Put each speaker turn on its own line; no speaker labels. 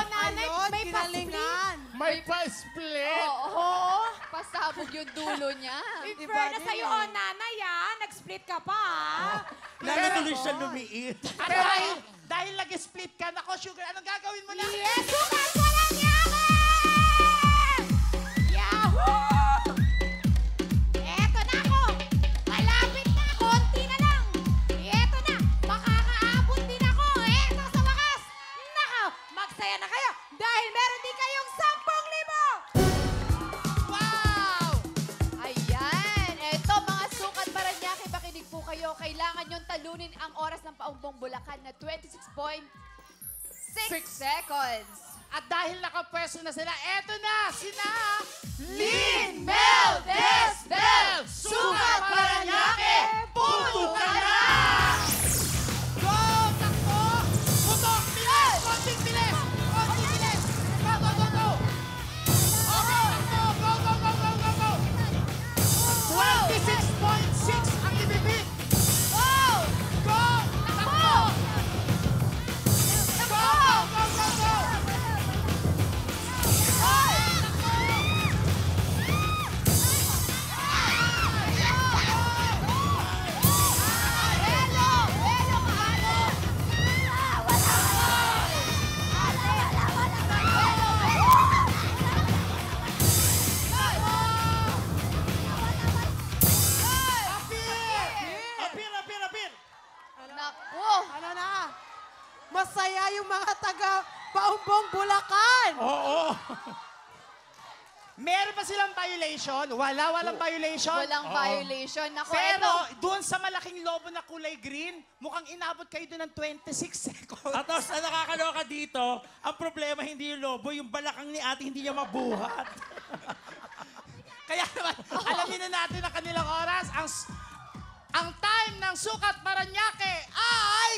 nanay,
Ayun,
may
ginalingan.
May pa-split.
Oo.
Pasabog yung dulo niya.
In
Diba
fairness
din
sa'yo,
eh.
oh, nanay, nag-split ka pa,
Lalo tuloy siya lumiit.
At dahil nag-split ka, nako, Sugar, anong gagawin mo na?
Yes, sukat ko lang yakin! Yahoo! Eto na ako! Malapit na, konti na lang! Eto na, makakaabot din ako! Eto sa wakas! Nako, magsaya na kayo dahil meron din kayong 10,000!
Wow! Ayan. Eto, mga sukat Paranaque, makinig po kayo. Kailangan yung talunin ang oras ng paumbong Bulacan na 26.6 seconds.
At dahil nakapwesto na sila, eto na, sina
Lynn, Mel, Desbel, Sukat Paranaque, puto ka na!
Go! Takbo! Putok! Bilis! Konting bilis! Konting bilis! Go, go, go, go! Okay, takbo! Go, go, go, go, go, go! 26.6 ang ibibig!
Wow!
Go! Takbo! Go, go, go, go!
Apir!
Naku!
Ano na? Masaya yung mga taga Paumbong Bulacan.
Oo.
Meron pa silang violation? Walang violation.
Walang violation. Naku,
Pero
eto.
doon sa malaking lobo na kulay green, mukhang inabot kayo doon ng 26 seconds.
At ang nakakaloka dito, ang problema hindi yung lobo, yung balakang ni ate hindi niya mabuhat.
Kaya naman, alamin na natin ang kanilang oras. Ang time ng Sukat Paranaque ay